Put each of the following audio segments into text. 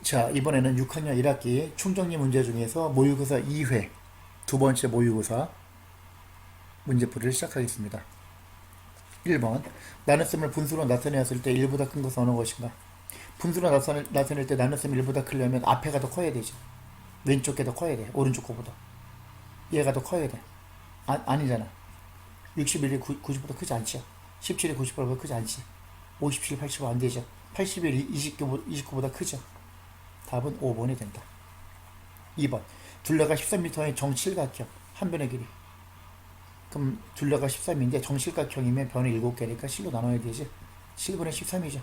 자, 이번에는 6학년 1학기 충정리 문제 중에서 모의고사 2회 두 번째 모의고사 문제풀이를 시작하겠습니다. 1번. 나눗셈을 분수로 나타내었을 때 1보다 큰 것은 어느 것인가? 분수로 나타낼 때 나눗셈이 1보다 크려면 앞에가 더 커야 되죠. 왼쪽 게 더 커야 돼. 오른쪽 거보다. 얘가 더 커야 돼. 아니잖아. 61이 90보다 크지 않죠. 17이 98보다 크지 않지. 57, 85 안 되죠. 81이 29보다 크죠. 답은 5번이 된다. 2번. 둘레가 13m의 정칠각형 한 변의 길이. 그럼 둘레가 13인데 정칠각형이면 변이 7개니까 실로 나눠야 되지. 7분의 13이죠.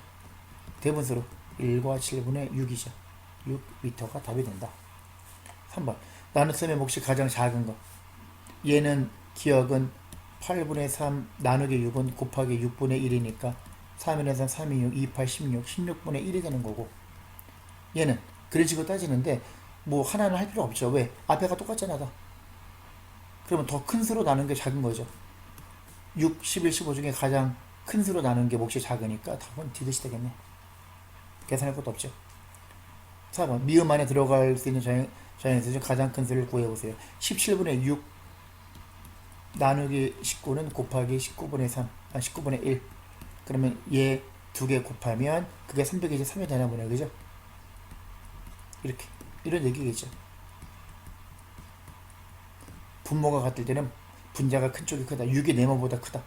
대분수로 1과 7분의 6이죠. 6m가 답이 된다. 3번. 나눗셈의 몫이 가장 작은 것. 얘는 기억은 8분의 3 나누기 6은 곱하기 6분의 1이니까 3에서 3이 6, 2, 8, 16, 16분의 1이 되는 거고, 얘는 그런 식으로 따지는데 뭐 하나는 할 필요 없죠. 왜? 앞에가 똑같잖아 다. 그러면 더 큰 수로 나눈 게 작은 거죠. 6, 11, 15 중에 가장 큰 수로 나눈 게 몫이 작으니까 답은 디귿이 되겠네. 계산할 것도 없죠. 4번. 미음 안에 들어갈 수 있는 자연수 중 가장 큰 수를 구해보세요. 17분의 6 나누기 19는 곱하기 19분의 3, 19분의 1. 그러면 얘 두 개 곱하면 그게 300이지 3이 되나 보네. 그죠? 이렇게. 이런 얘기겠죠. 분모가 같을 때는 분자가 큰 쪽이 크다. 6이 네모보다 크다.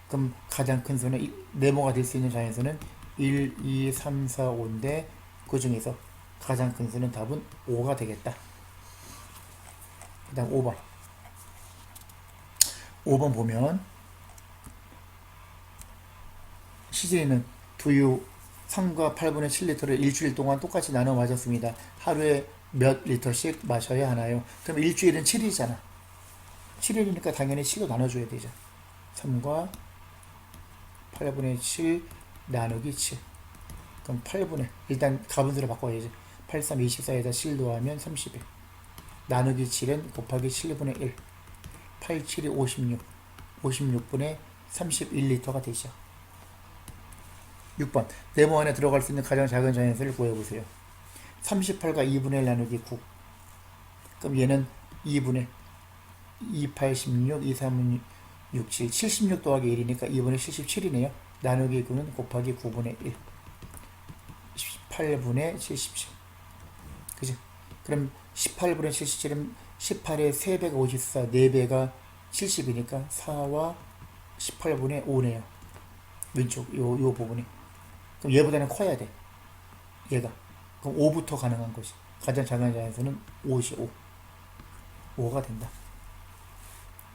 그럼 가장 큰 수는 네모가 될 수 있는 자연수는 1, 2, 3, 4, 5인데 그 중에서 가장 큰 수는 답은 5가 되겠다. 그 다음 5번. 5번 보면 시제는 두유 3과 8분의 7리터를 일주일 동안 똑같이 나눠 마셨습니다. 하루에 몇 리터씩 마셔야 하나요? 그럼 일주일은 7일이잖아. 7일이니까 당연히 C로 나눠줘야 되죠. 3과 8분의 7 나누기 7. 그럼 8분의, 일단 가분수로 바꿔야지. 8, 3, 24에다 7 더하면 31. 나누기 7은 곱하기 7분의 1. 8, 7이 56. 56분의 31리터가 되죠. 6번. 네모 안에 들어갈 수 있는 가장 작은 자연수를 구해보세요. 38과 2분의 1 나누기 9. 그럼 얘는 2분의 2, 8, 16, 2, 3, 6, 7. 76 더하기 1이니까 2분의 77이네요. 나누기 9는 곱하기 9분의 1. 18분의 77. 그죠? 그럼 18분의 77은 18의 3배가 54, 4배가 70이니까 4와 18분의 5네요. 왼쪽 요 부분이. 그럼 얘보다는 커야 돼. 얘가. 그럼 5부터 가능한 것이. 가장 작은 자연수는 5이 5. 5가 된다.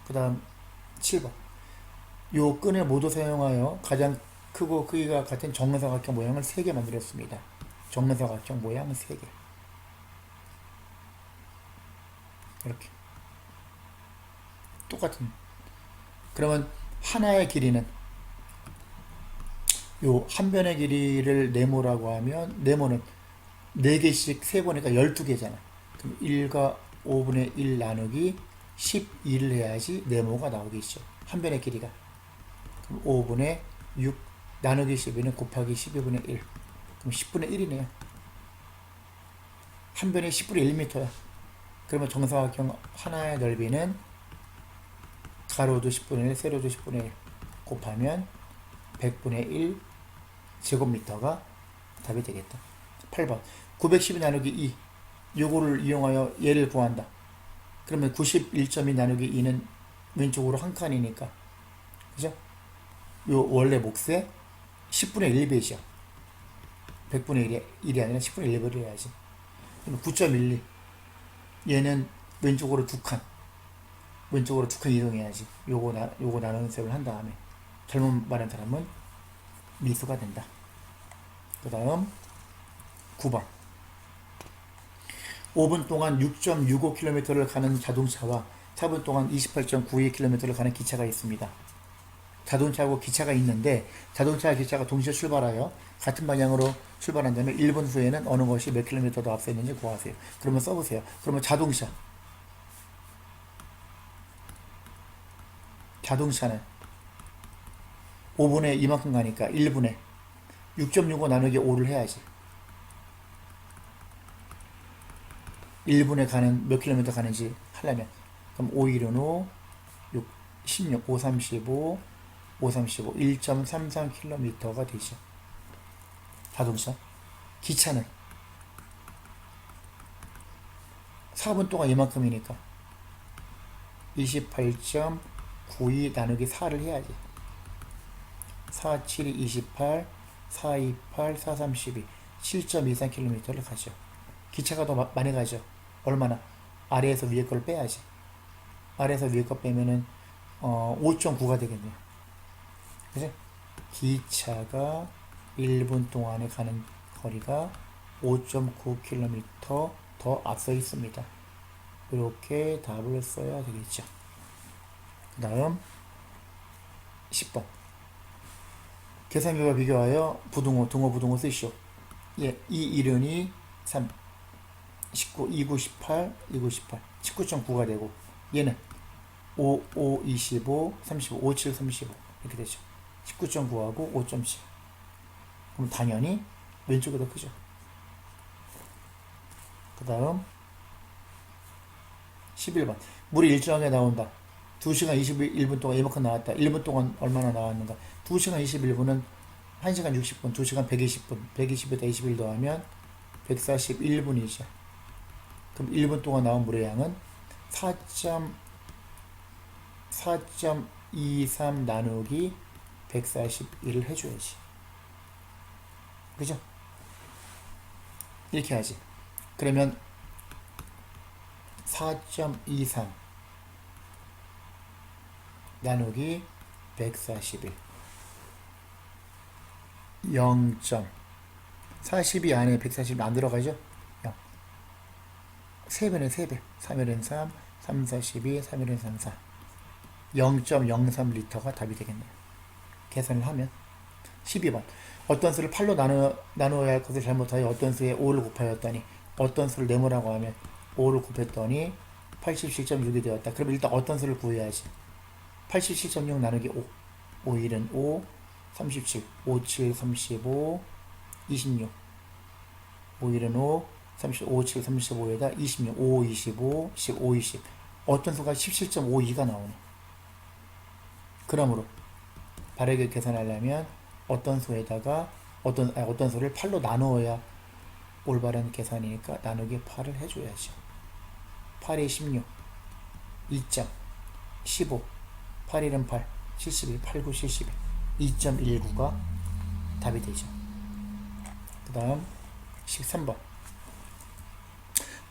그 다음 7번. 요 끈을 모두 사용하여 가장 크고 크기가 같은 정사각형 모양을 3개 만들었습니다. 정사각형 모양 3개. 이렇게. 똑같은. 그러면 하나의 길이는 요 한 변의 길이를 네모라고 하면 네모는 4개씩 세보니까 12개잖아. 그럼 1과 5분의 1 나누기 12를 해야지 네모가 나오겠죠. 한 변의 길이가. 그럼 5분의 6 나누기 12는 곱하기 12분의 1. 그럼 10분의 1이네요. 한 변에 10분의 1m야. 그러면 정사각형 하나의 넓이는 가로도 10분의 1, 세로도 10분의 1 곱하면 100분의 1 제곱미터가 답이 되겠다. 8번. 912 나누기 2. 요거를 이용하여 얘를 구한다. 그러면 91.2 나누기 2는 왼쪽으로 한 칸이니까. 그죠? 요 원래 몫의 10분의 1배죠. 100분의 1이 아니라 10분의 1배를 해야지. 그럼 9.12. 얘는 왼쪽으로 두 칸. 왼쪽으로 두 칸 이동해야지. 요거 나누는 셈을 한 다음에. 잘못 말한 사람은 미수가 된다. 그 다음 9번. 5분 동안 6.65km를 가는 자동차와 4분 동안 28.92km를 가는 기차가 있습니다. 자동차하고 기차가 있는데 자동차와 기차가 동시에 출발하여 같은 방향으로 출발한다면 1분 후에는 어느 것이 몇 킬로미터 더 앞서 있는지 구하세요. 그러면 써보세요. 그러면 자동차는 5분에 이만큼 가니까 1분에 6.65 나누기 5를 해야지. 1분에 가는 몇 킬로미터 가는지 하려면 그럼 5 1은 5, 6, 16, 5, 35, 5, 35, 1.33km가 되죠. 자동차. 기차는 4분 동안 이만큼이니까 28.92 나누기 4를 해야지. 4, 7이 28, 4, 28, 4, 32, 7.23km를 가죠. 기차가 더 많이 가죠. 얼마나? 아래에서 위에 걸 빼야지. 아래에서 위에 걸 빼면은 5.9가 되겠네요. 그죠? 기차가 1분 동안에 가는 거리가 5.9km 더 앞서 있습니다. 이렇게 답을 써야 되겠죠. 그 다음 10번 계산기와 비교하여 부등호, 등호, 부등호 쓰시오. 예, 2, 1은이 3, 19, 29, 18, 29, 18, 19.9가 되고 얘는 5, 5, 25, 35, 5, 7, 35 이렇게 되죠. 19.9하고 5.7. 그럼 당연히 왼쪽이 더 크죠. 그 다음 11번 물이 일정하게 나온다. 2시간 21분 동안 이만큼 나왔다. 1분 동안 얼마나 나왔는가. 2시간 21분은 1시간 60분, 2시간 120분, 120에다 21 더하면 141분이죠. 그럼 1분 동안 나온 물의 양은 4.23 나누기 141을 해줘야지. 그죠? 이렇게 하지. 그러면 4.23 나누기 141 0. 42 안에 140 안 들어가죠? 0. 3배는 3배. 3일은 3, 3, 42, 3일은 3, 4. 0.03L가 답이 되겠네요. 계산을 하면 12번 어떤 수를 8로 나누어야 할 것을 잘못하여 어떤 수에 5를 곱하였더니 어떤 수를 네모라고 하면 5를 곱했더니 87.6이 되었다. 그럼 일단 어떤 수를 구해야지. 87.6 나누기 5. 5, 1은 5, 37, 5, 7, 35, 26. 5, 1은 5, 35, 7, 35에다 26, 5, 25, 15, 20. 어떤 수가 17.52가 나오네. 그러므로 바르게 계산하려면 어떤 수에다가 어떤 수를 8로 나누어야 올바른 계산이니까 나누기 8을 해줘야죠. 8에 16, 2점, 15, 8일은 8, 71, 8, 9, 71, 2.19가 답이 되죠. 그 다음 13번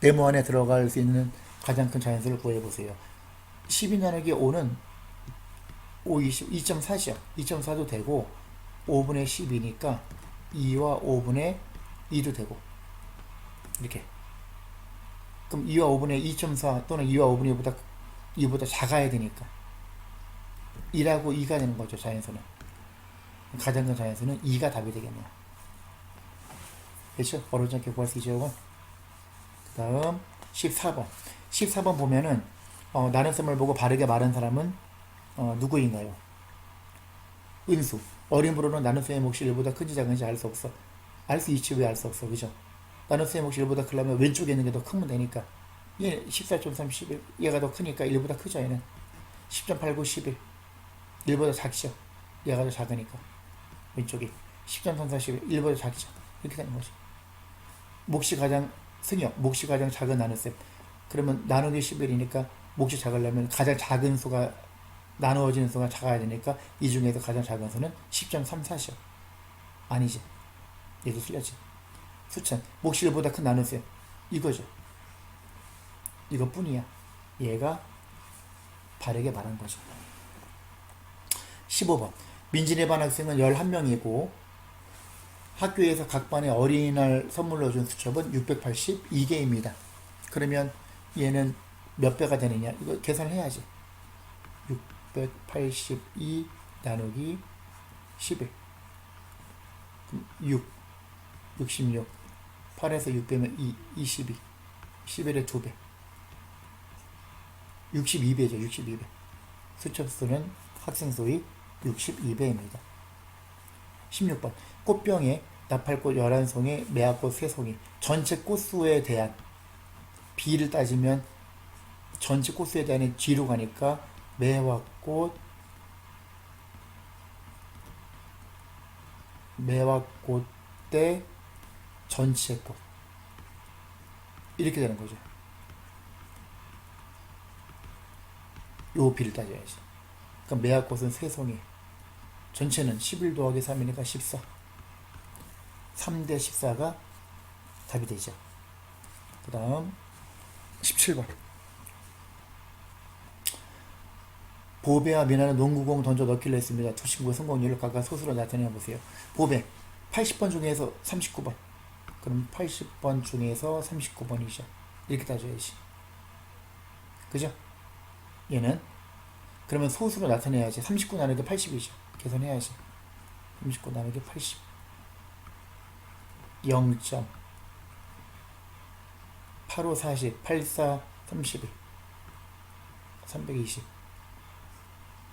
네모 안에 들어갈 수 있는 가장 큰 자연수를 구해보세요. 12 나누기 5는 5, 20, 2.4죠. 2.4도 되고 5분의 10이니까 2와 5분의 2도 되고 이렇게. 그럼 2와 5분의 2.4 또는 2와 5분의 2보다 작아야 되니까 1하고 2가 되는 거죠. 자연수는. 가장 큰 자연수는 2가 답이 되겠네요. 그렇죠? 어렵지 않게 구할 수 있죠. 그 다음 14번 14번 보면은 나눗셈을 보고 바르게 말한 사람은 누구인가요? 은수. 어린 부로는 나눗셈의 몫이 1보다 큰지 작은지 알 수 없어. 알 수 있지. 왜 알 수 없어? 그죠? 나눗셈의 몫이 1보다 크려면 왼쪽에 있는 게 더 크면 되니까. 얘는 14.3, 11. 얘가 더 크니까 1보다 크죠. 얘는 10.89, 11. 1보다 작죠. 얘가 더 작으니까. 왼쪽이 10.34, 11. 1보다 작죠. 이렇게 되는 거지. 몫이 가장 승역, 몫이 가장 작은 나눗셈. 그러면 나누기 11이니까 몫이 작으려면 가장 작은 수가 나누어지는 수가 작아야 되니까 이 중에서 가장 작은 수는 10.34죠. 아니지. 얘도 틀렸지. 수천. 몫이 1보다 큰 나눗셈. 이거죠. 이것뿐이야. 얘가 바르게 말한 거죠. 15번. 민진의 반 학생은 11명이고 학교에서 각 반에 어린이날 선물로 준 수첩은 682개입니다. 그러면 얘는 몇 배가 되느냐? 이거 계산을 해야지. 682 나누기 11. 6, 66. 8에서 6 빼면 2, 22. 11의 2배. 62배죠. 62배. 수첩수는 학생 수의 62배입니다. 16번. 꽃병에 나팔꽃 11송이, 매화꽃 3송이. 전체 꽃수에 대한 B를 따지면 전체 코스에 대한 G로 가니까 매화꽃 대 전체 꽃 이렇게 되는 거죠. 요 B를 따져야지. 그럼 매화꽃은 3송이, 전체는 11 더하기 3이니까 14. 3대 14가 답이 되죠. 그 다음 17번. 보배와 미나는 농구공 던져 넣기로 했습니다. 두 친구의 성공률을 각각 소수로 나타내 보세요. 보배 80번 중에서 39번. 그럼 80번 중에서 39번이죠. 이렇게 따져야지. 그죠? 얘는 그러면 소수로 나타내야지. 39 나누기 80이죠. 계산해야지. 39 나누기 80 0.85 40 84 32 320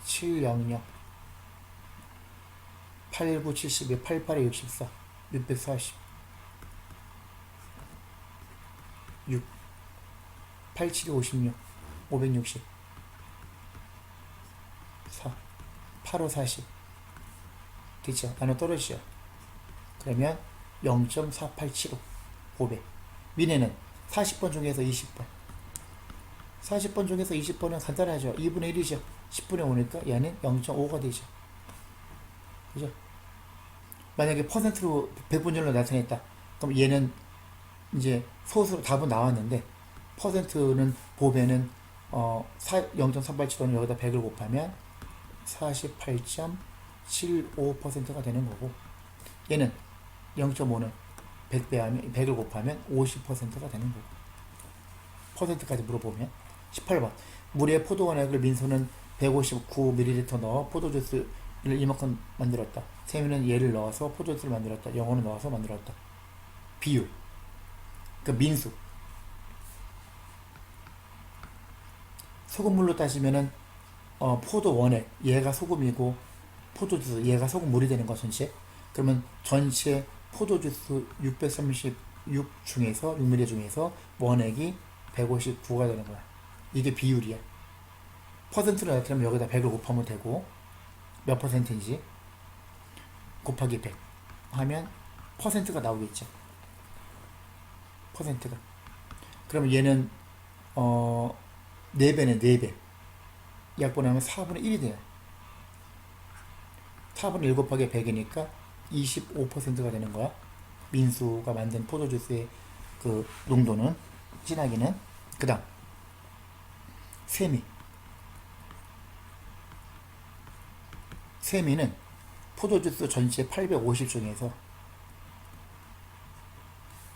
700 89 72 88 64 640 6 87 56 560 4 85 40 됐죠? 나눠 떨어지죠? 그러면 0.4875 500. 미네는 40번 중에서 20번. 40번 중에서 20번은 간단하죠. 2분의 1이죠. 10분의 5니까 얘는 0.5가 되죠. 그죠? 만약에 퍼센트로 백분율로 나타냈다. 그럼 얘는 이제 소수로 답은 나왔는데 퍼센트는 보배는 0.387호는 여기다 100을 곱하면 48.75%가 되는 거고, 얘는 0.5는 100을 곱하면 50%가 되는 거고. 퍼센트까지 물어보면. 18번. 물에 포도 원액을 민소는 159ml 넣어 포도주스를 이만큼 만들었다. 세미는 얘를 넣어서 포도주스를 만들었다. 영어는 넣어서 만들었다. 비율. 그러니까 민수. 소금물로 따지면은 포도 원액 얘가 소금이고 포도주스 얘가 소금물이 되는 거 전체. 그러면 전체 포도주스 636 중에서 6ml 중에서 원액이 159가 되는 거야. 이게 비율이야. 퍼센트로 나타내면 여기다 100을 곱하면 되고, 몇 퍼센트인지 곱하기 100 하면 퍼센트가 나오겠죠. 퍼센트가. 그러면 얘는 4배네. 4배. 약분하면 4분의 1이 돼요. 4분의 1 곱하기 100이니까 25%가 되는 거야. 민수가 만든 포도주스의 그 농도는, 진하기는. 그 다음 세미는 포도주스 전체 850 중에서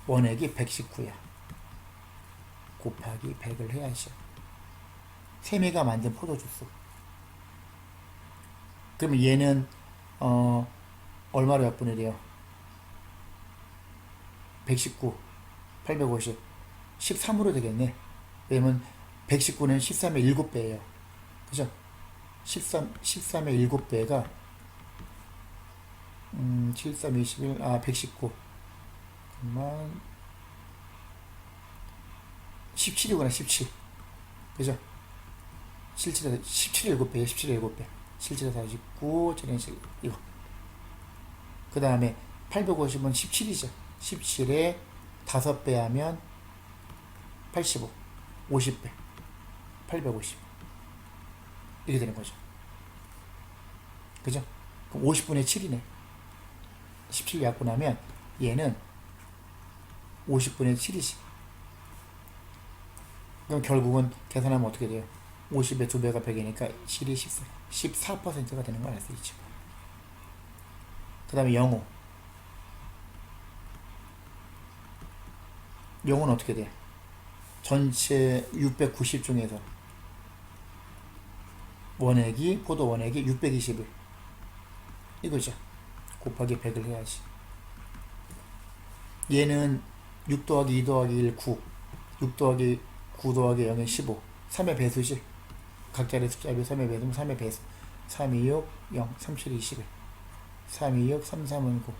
원액이 119야. 곱하기 100을 해야죠. 세미가 만든 포도주스. 그러면 얘는 얼마로 약분이 돼요? 119, 850, 13으로 되겠네. 왜냐면 119는 13의 7배예요. 그죠? 13의 7배가 73, 21, 119 그만 17이구나. 17. 그죠? 17의 7배예요. 17의 7배. 17의 49, 이거. 그 다음에 850은 17이죠. 17에 5배 하면 85, 50배, 850 이렇게 되는 거죠. 그죠? 그럼 50분의 7이네. 17 약분하면 얘는 50분의 7이지. 그럼 결국은 계산하면 어떻게 돼요? 50의 2배가 100이니까 7이 14%가 되는 걸 알 수 있죠. 그 다음에 영호. 영호는 어떻게 돼? 전체 690 중에서 포도 원액이 621 이거죠. 곱하기 100을 해야지. 얘는 6 더하기 2 더하기 1 9, 6 더하기 9 더하기 0은 15. 3의 배수지. 각자의 숫자별 3의 배수면 3의 배수. 3, 2, 6, 0, 3, 7, 21. 3, 2, 6, 3, 3은 9.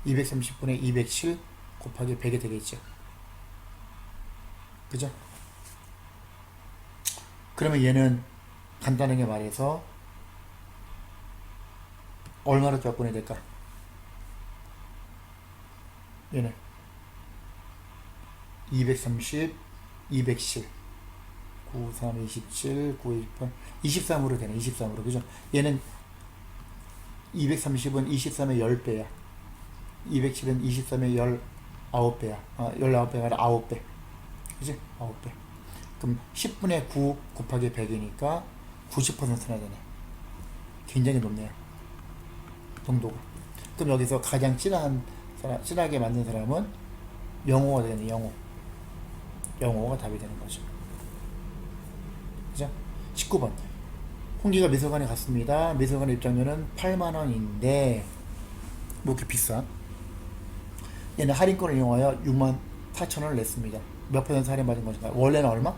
230분의 207 곱하기 100이 되겠죠. 그죠? 그러면 얘는 간단하게 말해서 얼마로 접근이 될까? 얘는 230, 210, 93, 27, 9, 28, 23으로 되네. 23으로. 그죠? 얘는 230은 23의 10배야. 210은 23의 19배야. 19배가 아니라 9배. 그지? 9배. 그럼 10분의 9 곱하기 100이니까 90%나 되네. 굉장히 높네요. 농도가. 그럼 여기서 가장 진하게 만든 사람은 영호가 되네. 영호가 답이 되는 거죠. 그죠? 19번. 홍기가 미술관에 갔습니다. 미술관 입장료는 8만원인데 뭐 이렇게 비싸? 얘는 할인권을 이용하여 6만 4천원을 냈습니다. 몇 퍼센트 할인받은 것인가? 원래는 얼마?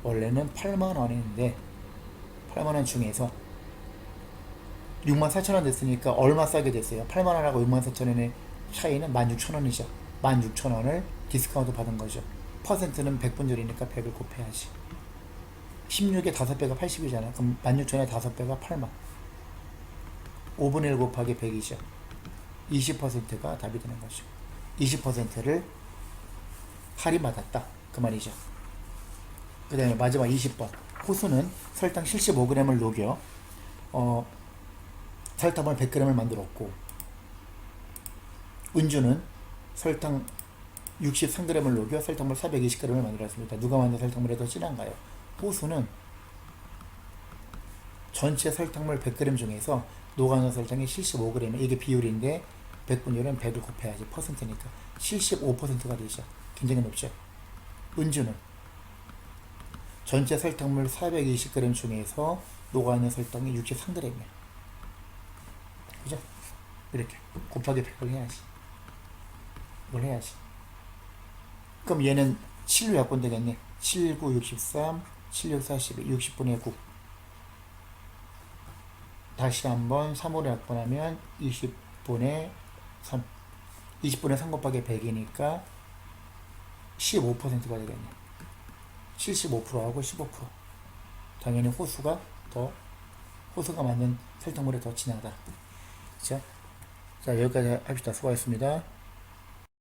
원래는 8만원인데 8만원 중에서 6만 4천원 됐으니까 얼마 싸게 됐어요? 8만원하고 6만 4천원의 차이는 16,000원이죠. 16,000원을 디스카운트 받은 거죠. 퍼센트는 100분절이니까 100을 곱해야지. 16의 5배가 80이잖아. 그럼 16,000원의 5배가 8만. 5분의 1 곱하기 100이죠. 20%가 답이 되는 거죠. 20%를 할인받았다. 그 말이죠. 그 다음에 마지막 20번. 호수는 설탕 75g을 녹여 설탕을 100g을 만들었고, 은주는 설탕 63g을 녹여 설탕물 420g을 만들었습니다. 누가 만든 설탕물이 더 진한가요? 호수는 전체 설탕물 100g 중에서 녹아있는 설탕이 75g, 이게 비율인데 100분율은 100을 곱해야지. 퍼센트니까 75%가 되죠. 굉장히 높죠. 은주는 전체 설탕물 420g 중에서 녹아있는 설탕이 63g이야. 그죠? 이렇게 곱하기 100을 해야지. 이걸 해야지. 그럼 얘는 7로 약분 되겠네. 7, 9, 63, 7, 6, 42, 60분의 9. 다시 한번 3으로 약분하면 20분의 3. 20분의 3 곱하기 100이니까 15%가 되겠네. 75%하고 15%. 당연히 호수가 맞는 설탕물이 더 진하다. 그쵸? 자, 여기까지 합시다. 수고하셨습니다.